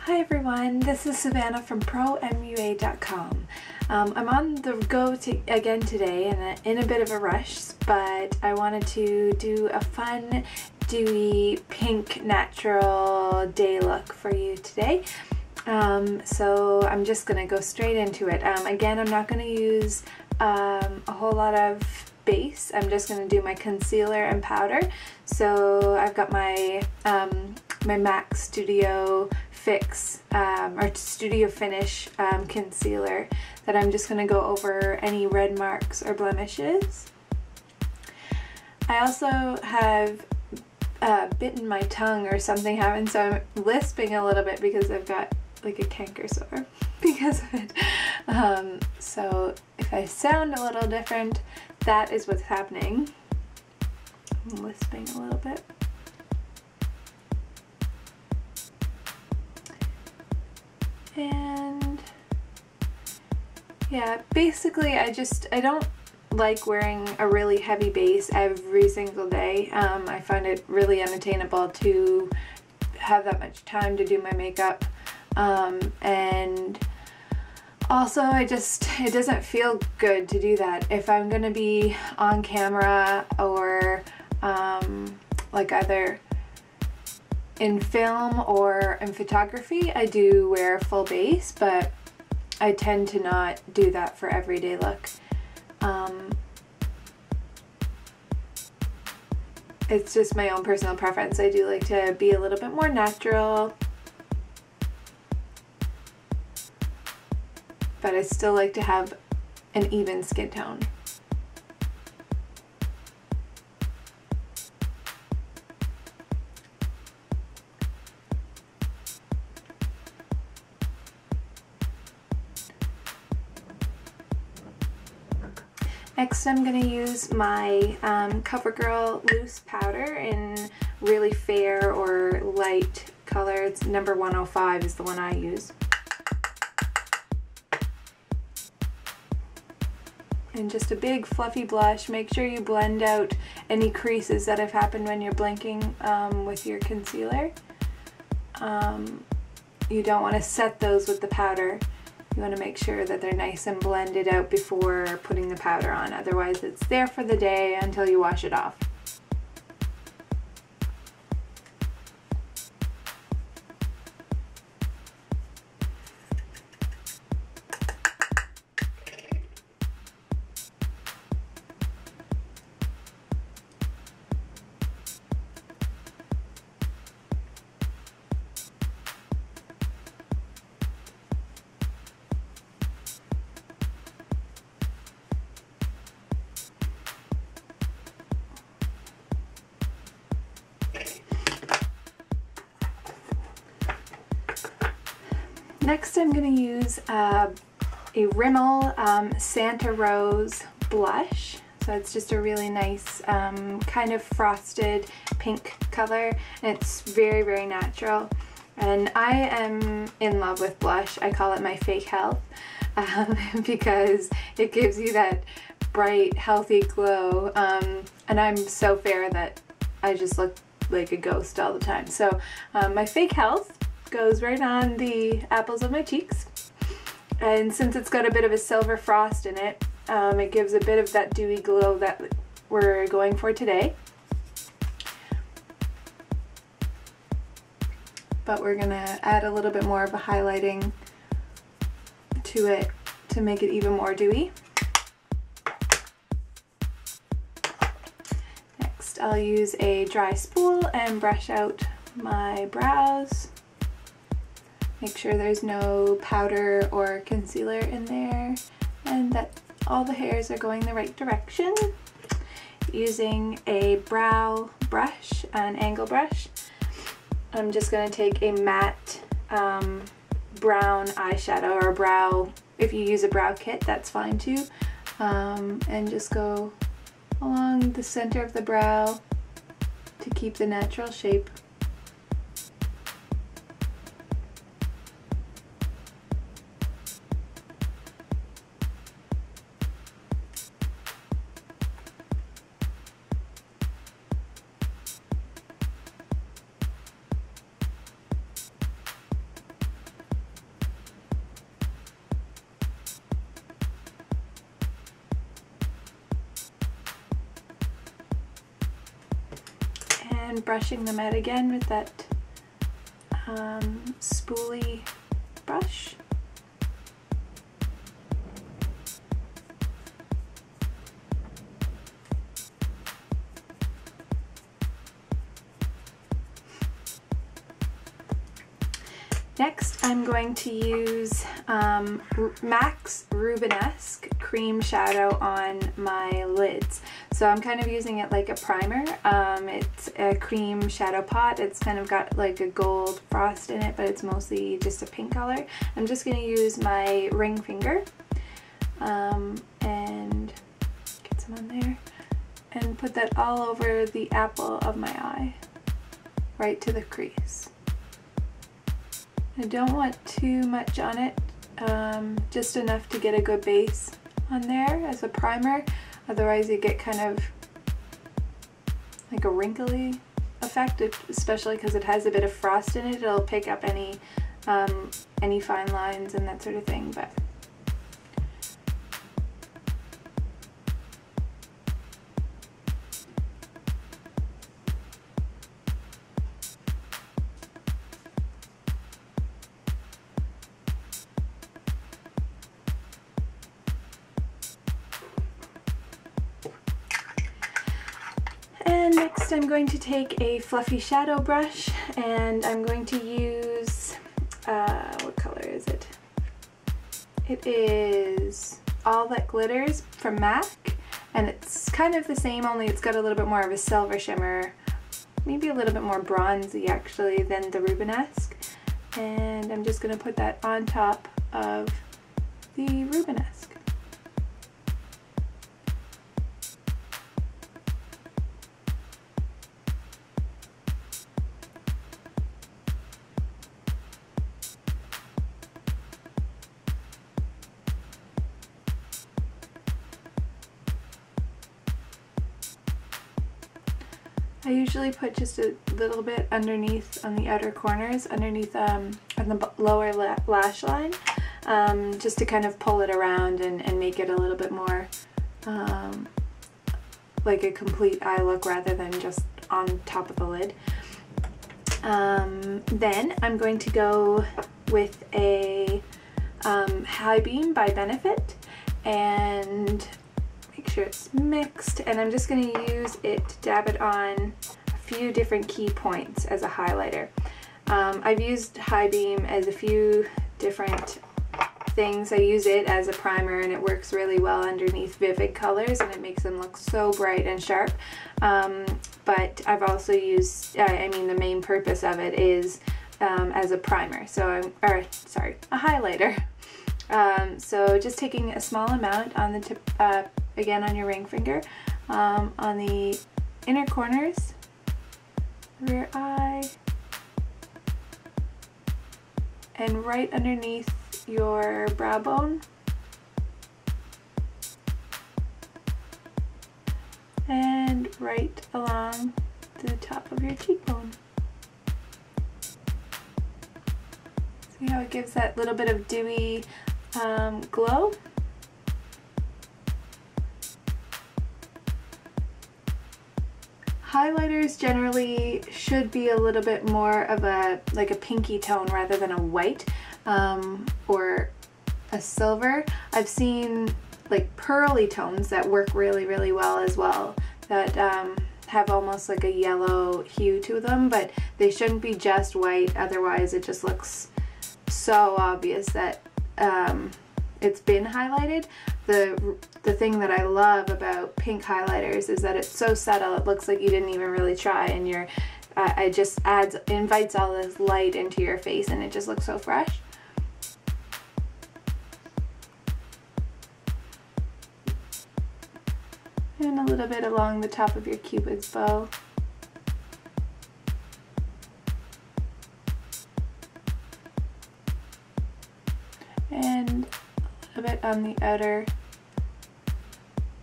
Hi everyone, this is Savannah from ProMUA.com. I'm on the go again today and in a bit of a rush, but I wanted to do a fun, dewy, pink, natural day look for you today. So I'm just going to go straight into it. Again, I'm not going to use a whole lot of base. I'm just going to do my concealer and powder. So I've got my my MAC Studio Fix or Studio Finish concealer that I'm just going to go over any red marks or blemishes. I also have bitten my tongue or something happened, so I'm lisping a little bit because I've got like a canker sore because of it. So if I sound a little different, that is what's happening. I'm lisping a little bit. And yeah, basically I don't like wearing a really heavy base every single day. I find it really unattainable to have that much time to do my makeup. And also it doesn't feel good to do that. If I'm gonna be on camera or like either in film or in photography, I do wear full base, but I tend to not do that for everyday look. It's just my own personal preference. I do like to be a little bit more natural, but I still like to have an even skin tone. Next I'm going to use my CoverGirl loose powder in really fair or light color. It's number 105 is the one I use. And just a big fluffy blush. Make sure you blend out any creases that have happened when you're blinking with your concealer. You don't want to set those with the powder. You want to make sure that they're nice and blended out before putting the powder on, otherwise it's there for the day until you wash it off. Next I'm going to use a Rimmel Santa Rose blush. So it's just a really nice kind of frosted pink color, and it's very, very natural. And I am in love with blush. I call it my fake health because it gives you that bright, healthy glow. And I'm so fair that I just look like a ghost all the time. So my fake health goes right on the apples of my cheeks, and since it's got a bit of a silver frost in it, it gives a bit of that dewy glow that we're going for today. But we're gonna add a little bit more of a highlighting to it to make it even more dewy. Next I'll use a dry spool and brush out my brows. Make sure there's no powder or concealer in there and that all the hairs are going the right direction. Using a brow brush, an angle brush, I'm just going to take a matte brown eyeshadow, or brow, if you use a brow kit that's fine too, and just go along the center of the brow to keep the natural shape. and brushing them out again with that spoolie brush. Next, I'm going to use MAC's Rubenesque cream shadow on my lids. So I'm kind of using it like a primer. It's a cream shadow pot. It's kind of got like a gold frost in it, but it's mostly just a pink color. I'm just going to use my ring finger and get some on there and put that all over the apple of my eye, right to the crease. I don't want too much on it, just enough to get a good base on there as a primer, otherwise you get kind of like a wrinkly effect, especially because it has a bit of frost in it. It'll pick up any fine lines and that sort of thing. But and next I'm going to take a fluffy shadow brush and I'm going to use, what color is it? It is All That Glitters from MAC, and it's kind of the same, only it's got a little bit more of a silver shimmer, maybe a little bit more bronzy actually than the Rubenesque. And I'm just going to put that on top of the Rubenesque. I usually put just a little bit underneath on the outer corners, underneath on the lower lash line, just to kind of pull it around and make it a little bit more like a complete eye look rather than just on top of the lid. Then I'm going to go with a High Beam by Benefit and make sure it's mixed, and I'm just going to use it to dab it on a few different key points as a highlighter. I've used High Beam as a few different things. I use it as a primer and it works really well underneath vivid colors and it makes them look so bright and sharp. But I've also used, I mean the main purpose of it is as a primer, so a highlighter. So just taking a small amount on the tip, again on your ring finger, on the inner corners of your eye and right underneath your brow bone, and right along the top of your cheekbone. See how it gives that little bit of dewy glow? Highlighters generally should be a little bit more of a pinky tone rather than a white or a silver. I've seen like pearly tones that work really, really well as well, that have almost like a yellow hue to them, but they shouldn't be just white, otherwise it just looks so obvious that it's been highlighted. The thing that I love about pink highlighters is that it's so subtle, it looks like you didn't even really try, and it just invites all this light into your face and it just looks so fresh. And a little bit along the top of your Cupid's bow. And a little bit on the outer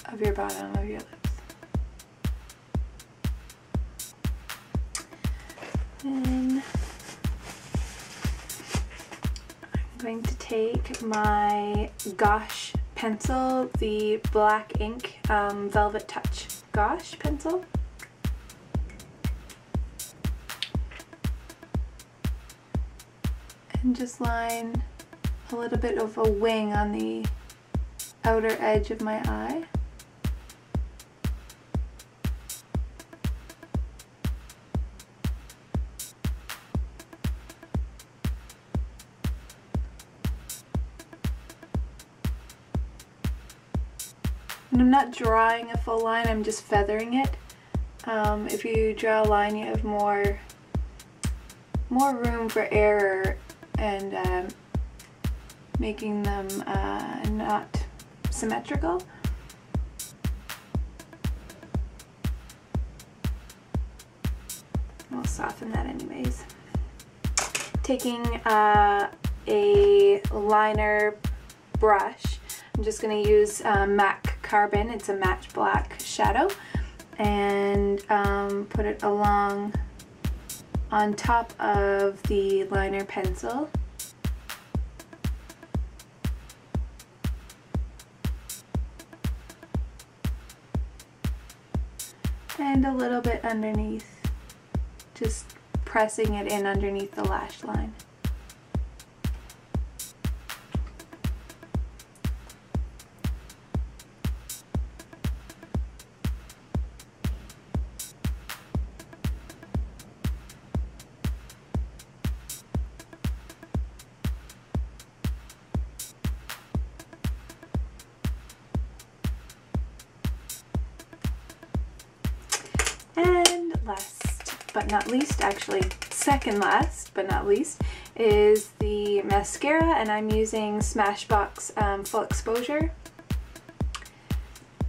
of your bottom of your lips. And I'm going to take my Gosh pencil, the black ink Velvet Touch Gosh pencil. and just line a little bit of a wing on the outer edge of my eye. And I'm not drawing a full line, I'm just feathering it. If you draw a line, you have more room for error and making them not symmetrical. I'll soften that anyways. Taking a liner brush, I'm just going to use MAC Carbon. It's a matte black shadow, and put it along on top of the liner pencil. And a little bit underneath, just pressing it in underneath the lash line. And last but not least, actually second last but not least, is the mascara, and I'm using Smashbox Full Exposure.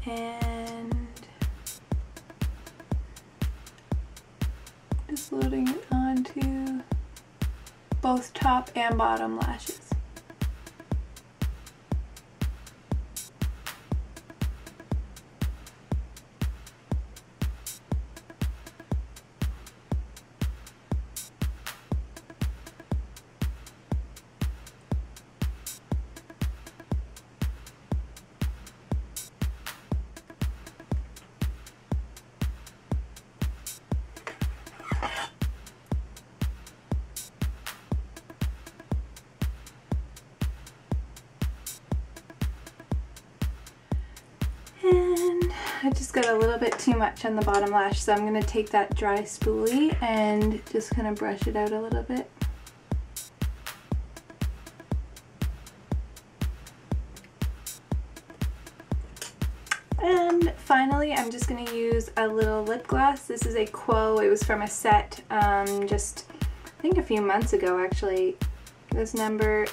And just loading it onto both top and bottom lashes. And I just got a little bit too much on the bottom lash, so I'm going to take that dry spoolie and just kind of brush it out a little bit. And finally, I'm just going to use a little lip gloss. This is a Quo. It was from a set just, I think a few months ago actually. This number,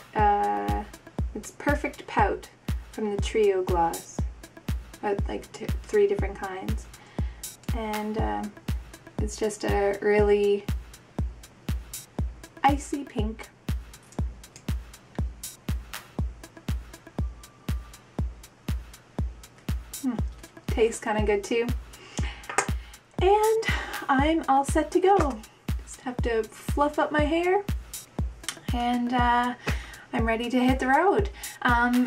it's Perfect Pout from the Trio Gloss. Like 3 different kinds, and it's just a really icy pink. Tastes kind of good too. And I'm all set to go. Just have to fluff up my hair, and I'm ready to hit the road.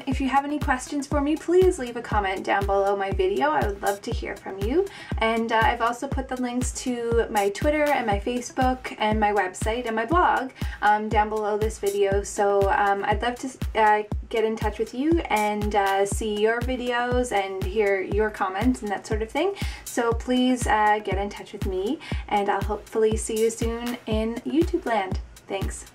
If you have any questions for me, please leave a comment down below my video. I would love to hear from you. And I've also put the links to my Twitter and my Facebook and my website and my blog down below this video. So I'd love to get in touch with you and see your videos and hear your comments and that sort of thing. So please get in touch with me, and I'll hopefully see you soon in YouTube land. Thanks.